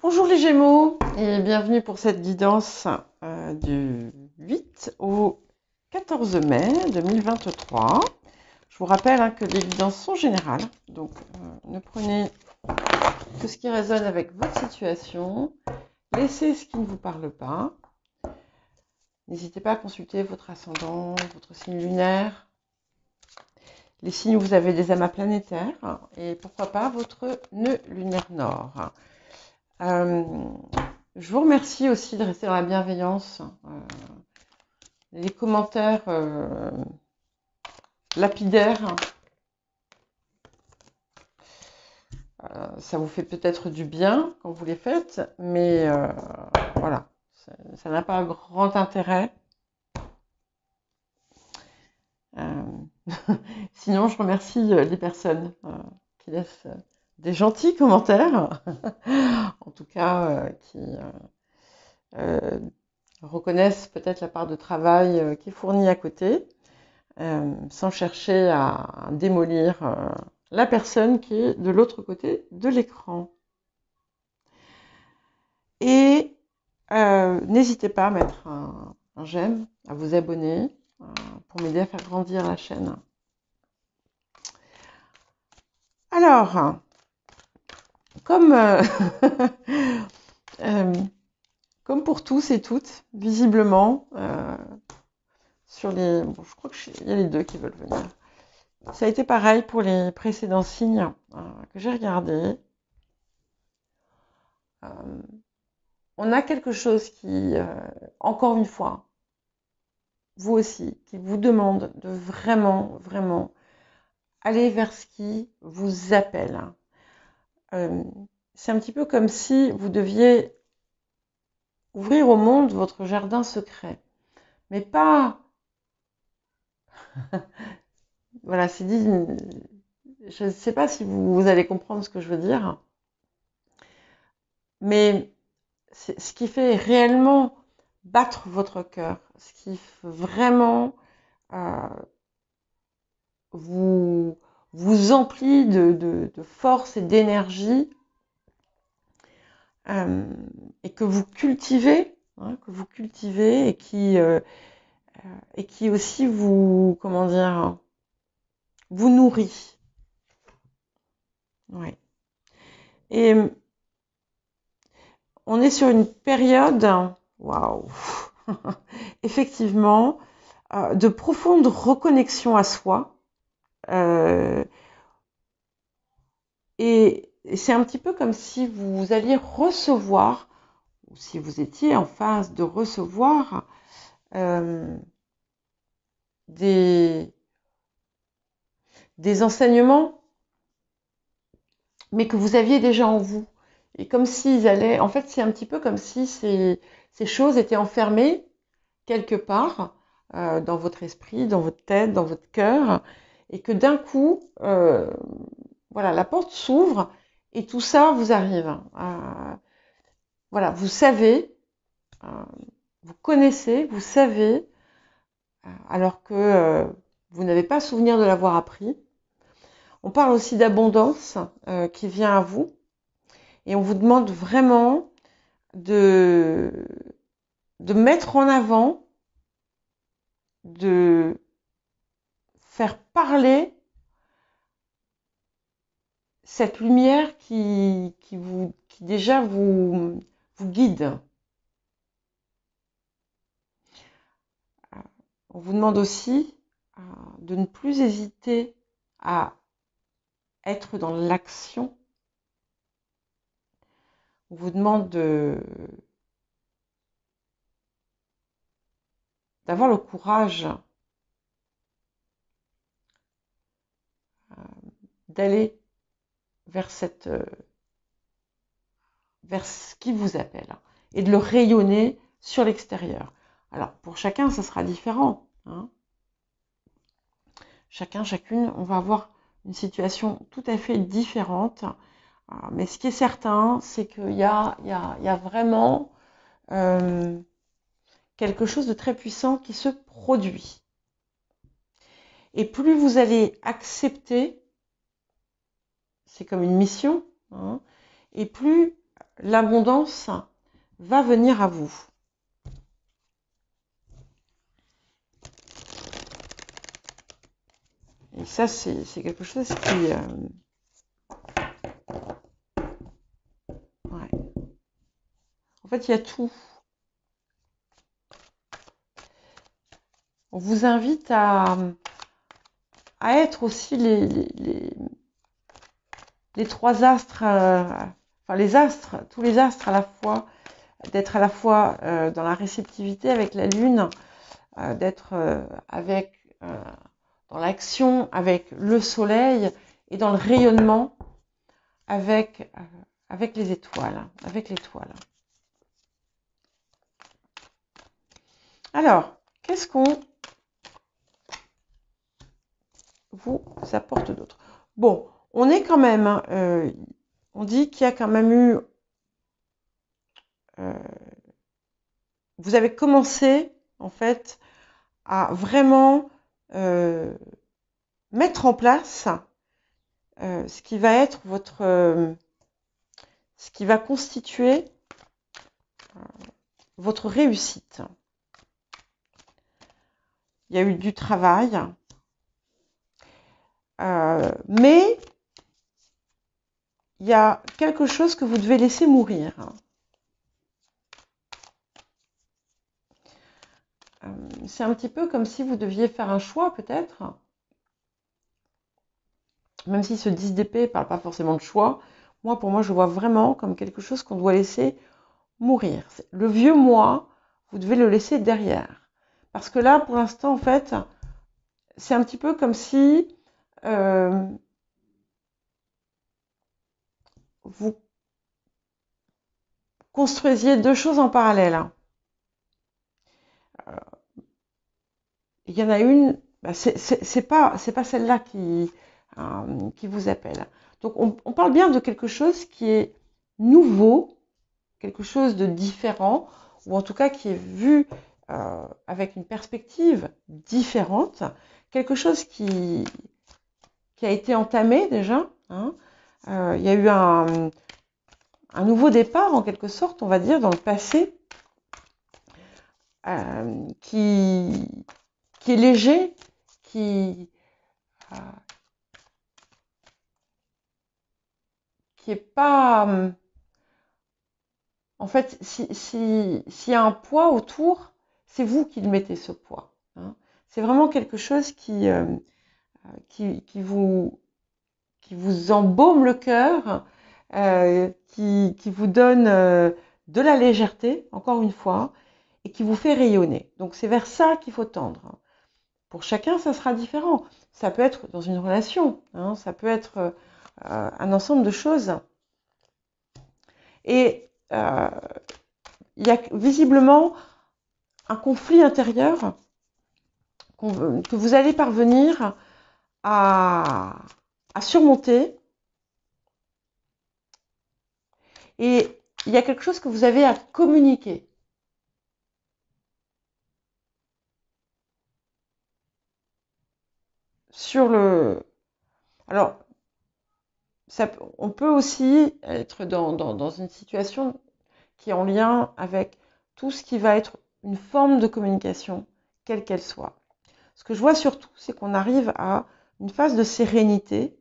Bonjour les Gémeaux et bienvenue pour cette guidance du 8 au 14 mai 2023. Je vous rappelle que les guidances sont générales, donc ne prenez que ce qui résonne avec votre situation, laissez ce qui ne vous parle pas. N'hésitez pas à consulter votre ascendant, votre signe lunaire, les signes où vous avez des amas planétaires et pourquoi pas votre nœud lunaire nord. Je vous remercie aussi de rester dans la bienveillance. Les commentaires lapidaires, ça vous fait peut-être du bien quand vous les faites, mais voilà, ça n'a pas grand intérêt. Sinon, je remercie les personnes qui laissent des gentils commentaires, en tout cas qui reconnaissent peut-être la part de travail qui est fournie à côté, sans chercher à démolir la personne qui est de l'autre côté de l'écran. Et n'hésitez pas à mettre un j'aime, à vous abonner pour m'aider à faire grandir la chaîne. Alors, comme, comme pour tous et toutes, visiblement, sur les... Bon, je crois qu'il y a les deux qui veulent venir. Ça a été pareil pour les précédents signes que j'ai regardés. On a quelque chose qui, encore une fois, vous aussi, qui vous demande de vraiment, vraiment aller vers ce qui vous appelle. C'est un petit peu comme si vous deviez ouvrir au monde votre jardin secret. Mais pas... Voilà, c'est dit... Je ne sais pas si vous allez comprendre ce que je veux dire. Mais ce qui fait réellement battre votre cœur, ce qui fait vraiment vous emplit de force et d'énergie, et que vous cultivez, et qui aussi vous, comment dire, vous nourrit. Ouais. Et on est sur une période, waouh, effectivement, de profonde reconnexion à soi. Et c'est un petit peu comme si vous alliez recevoir, ou si vous étiez en phase de recevoir des enseignements, mais que vous aviez déjà en vous. Et comme s'ils allaient... En fait, c'est un petit peu comme si ces choses étaient enfermées quelque part dans votre esprit, dans votre tête, dans votre cœur, et que d'un coup, voilà, la porte s'ouvre et tout ça vous arrive. Voilà, vous savez, vous connaissez, vous savez, alors que vous n'avez pas souvenir de l'avoir appris. On parle aussi d'abondance qui vient à vous, et on vous demande vraiment de mettre en avant, de faire parler cette lumière qui déjà vous guide. On vous demande aussi de ne plus hésiter à être dans l'action. On vous demande d'avoir le courage d'aller vers vers ce qui vous appelle et de le rayonner sur l'extérieur. Alors, pour chacun, ça sera différent. Chacun, chacune, on va avoir une situation tout à fait différente. Mais ce qui est certain, c'est qu'il y a vraiment quelque chose de très puissant qui se produit. Et plus vous allez accepter, c'est comme une mission, et plus l'abondance va venir à vous. Et ça, c'est quelque chose qui... ouais. En fait, il y a tout. On vous invite à être aussi les trois astres, enfin les astres, tous les astres à la fois, d'être à la fois dans la réceptivité avec la lune, d'être dans l'action avec le soleil et dans le rayonnement avec les étoiles, avec l'étoile. Alors, qu'est-ce qu'on vous apporte d'autre? Bon, on est quand même, on dit qu'il y a quand même eu, vous avez commencé en fait à vraiment mettre en place ce qui va être ce qui va constituer votre réussite. Il y a eu du travail, mais il y a quelque chose que vous devez laisser mourir. C'est un petit peu comme si vous deviez faire un choix peut-être, même si ce 10 d'épée ne parle pas forcément de choix. Pour moi, je vois vraiment comme quelque chose qu'on doit laisser mourir. Le vieux moi, vous devez le laisser derrière. Parce que là, pour l'instant, en fait, c'est un petit peu comme si vous construisiez deux choses en parallèle. Il y en a une, c'est pas celle-là qui vous appelle. Donc on parle bien de quelque chose qui est nouveau, quelque chose de différent, ou en tout cas qui est vu avec une perspective différente, quelque chose qui a été entamé déjà. Il y a eu un nouveau départ en quelque sorte, on va dire, dans le passé, qui est léger, qui est pas... En fait, s'il y a un poids autour, c'est vous qui le mettez, ce poids. C'est vraiment quelque chose qui vous embaume le cœur, qui vous donne de la légèreté, encore une fois, et qui vous fait rayonner. Donc c'est vers ça qu'il faut tendre. Pour chacun, ça sera différent. Ça peut être dans une relation, ça peut être un ensemble de choses. Et il y a visiblement un conflit intérieur que vous allez parvenir à surmonter. Et il y a quelque chose que vous avez à communiquer. Alors, on peut aussi être dans une situation qui est en lien avec tout ce qui va être une forme de communication, quelle qu'elle soit. Ce que je vois surtout, c'est qu'on arrive à une phase de sérénité,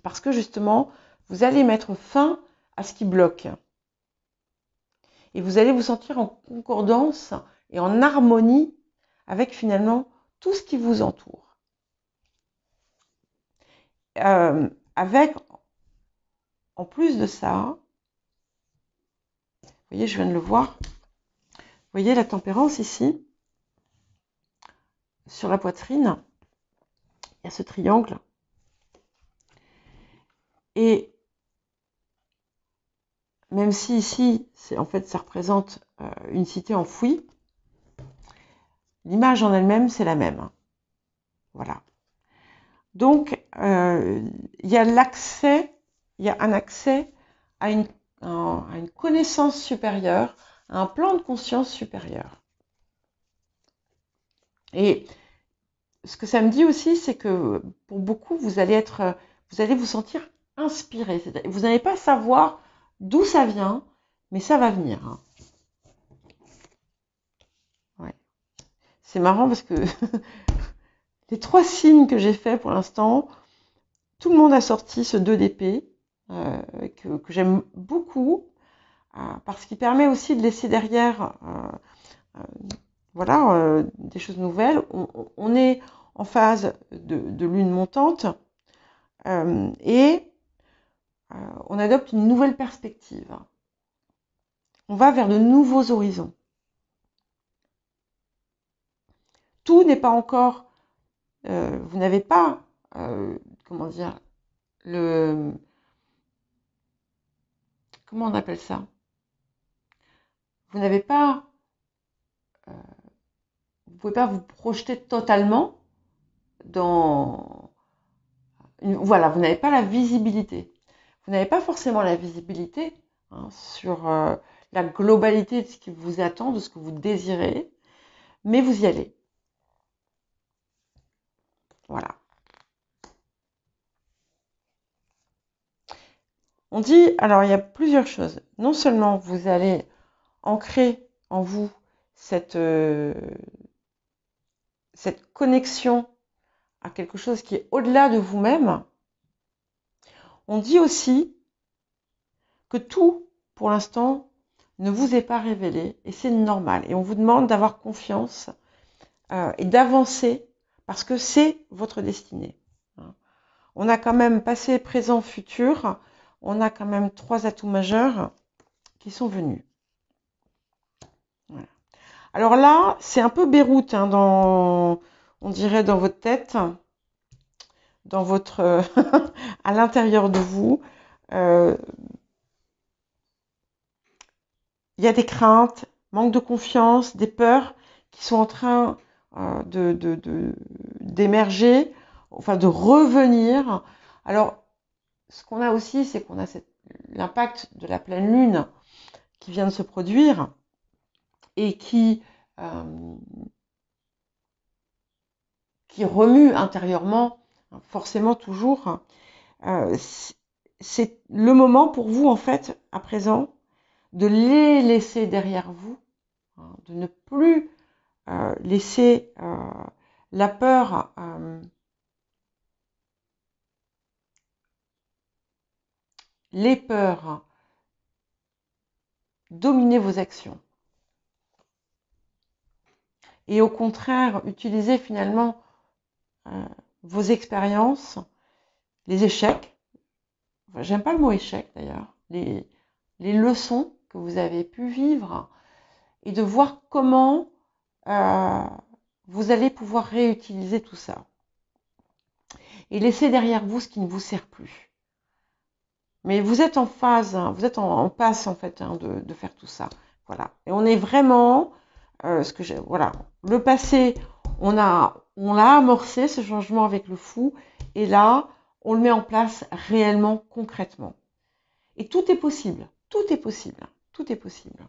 parce que justement, vous allez mettre fin à ce qui bloque. Et vous allez vous sentir en concordance et en harmonie avec finalement tout ce qui vous entoure. Avec, en plus de ça, vous voyez, je viens de le voir, vous voyez la tempérance ici, sur la poitrine, il y a ce triangle. Et même si ici, en fait, ça représente une cité enfouie, l'image en elle-même, c'est la même. Voilà. Donc, il y a un accès à une connaissance supérieure, à un plan de conscience supérieur. Et ce que ça me dit aussi, c'est que pour beaucoup, vous allez vous sentir inspiré. Vous n'allez pas savoir d'où ça vient, mais ça va venir, hein. Ouais. C'est marrant parce que les 3 signes que j'ai fait pour l'instant, tout le monde a sorti ce 2 d'épée, que j'aime beaucoup, parce qu'il permet aussi de laisser derrière voilà, des choses nouvelles. On est en phase de lune montante et on adopte une nouvelle perspective. On va vers de nouveaux horizons. Tout n'est pas encore, vous n'avez pas, comment dire, comment on appelle ça? Vous n'avez pas, vous pouvez pas vous projeter totalement dans, voilà, vous n'avez pas la visibilité. Vous n'avez pas forcément la visibilité hein, sur la globalité de ce qui vous attend, de ce que vous désirez, mais vous y allez. Voilà. On dit, alors il y a plusieurs choses. Non seulement vous allez ancrer en vous cette connexion à quelque chose qui est au-delà de vous-même, on dit aussi que tout, pour l'instant, ne vous est pas révélé et c'est normal. Et on vous demande d'avoir confiance et d'avancer parce que c'est votre destinée. On a quand même passé, présent, futur. On a quand même 3 atouts majeurs qui sont venus. Voilà. Alors là, c'est un peu Beyrouth, hein, on dirait dans votre tête, dans votre, à l'intérieur de vous. Il y a des craintes, manque de confiance, des peurs qui sont en train d'émerger, enfin de revenir. Alors, ce qu'on a aussi, c'est qu'on a l'impact de la pleine lune qui vient de se produire et qui remue intérieurement, forcément toujours. C'est le moment pour vous, en fait, à présent, de les laisser derrière vous, hein, de ne plus laisser la peur les peurs dominer vos actions. Et au contraire, utiliser finalement vos expériences, les échecs, enfin, j'aime pas le mot échec d'ailleurs, les leçons que vous avez pu vivre et de voir comment vous allez pouvoir réutiliser tout ça. Et laisser derrière vous ce qui ne vous sert plus. Mais vous êtes en phase, hein, vous êtes en passe en fait hein, de faire tout ça. Voilà. Et on est vraiment, voilà, le passé, on l'a amorcé ce changement avec le fou, et là, on le met en place réellement, concrètement. Et tout est possible, tout est possible, tout est possible.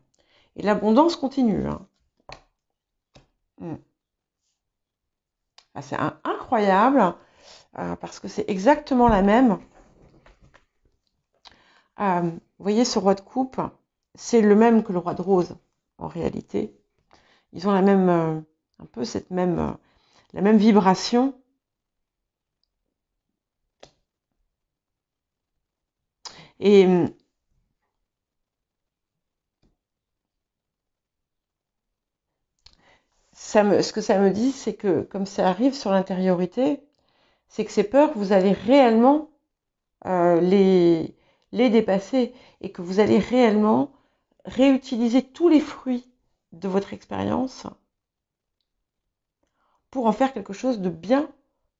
Et l'abondance continue. Hein. C'est incroyable parce que c'est exactement la même. Vous voyez ce roi de coupe, c'est le même que le roi de rose en réalité. Ils ont la même, un peu la même vibration. Et ce que ça me dit, c'est que comme ça arrive sur l'intériorité, c'est que ces peurs, vous allez réellement les dépasser et que vous allez réellement réutiliser tous les fruits de votre expérience pour en faire quelque chose de bien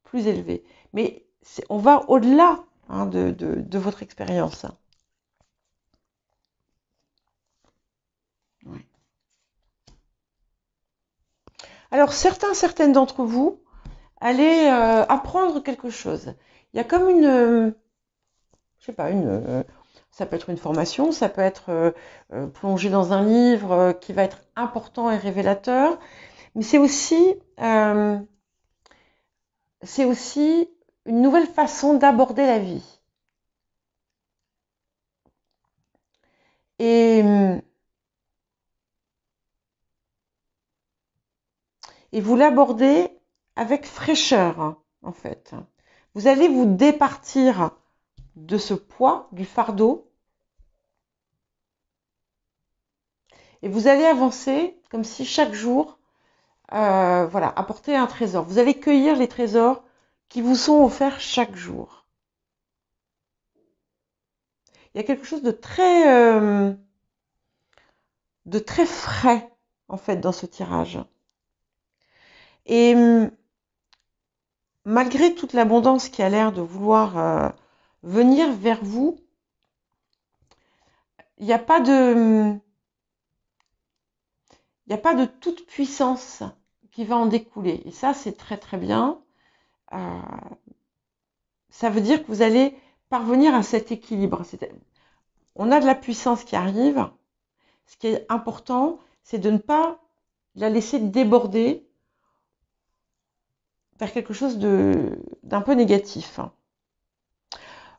plus élevé. Mais on va au-delà hein, de votre expérience. Ouais. Alors certaines d'entre vous allez apprendre quelque chose. Il y a comme une, je sais pas, ça peut être une formation, ça peut être plongé dans un livre qui va être important et révélateur, mais c'est aussi une nouvelle façon d'aborder la vie. Et, et vous l'abordez avec fraîcheur, hein, en fait. Vous allez vous départir de ce poids, du fardeau, et vous allez avancer comme si chaque jour, voilà, apportait un trésor. Vous allez cueillir les trésors qui vous sont offerts chaque jour. Il y a quelque chose de très frais, en fait, dans ce tirage. Et malgré toute l'abondance qui a l'air de vouloir venir vers vous, il n'y a pas de toute puissance qui va en découler. Et ça, c'est très très bien. Euh, ça veut dire que vous allez parvenir à cet équilibre. On a de la puissance qui arrive. Ce qui est important, c'est de ne pas la laisser déborder vers quelque chose d'un peu négatif.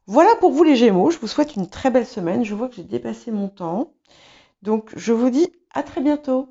Voilà pour vous les Gémeaux. Je vous souhaite une très belle semaine. Je vois que j'ai dépassé mon temps. Donc, je vous dis à très bientôt.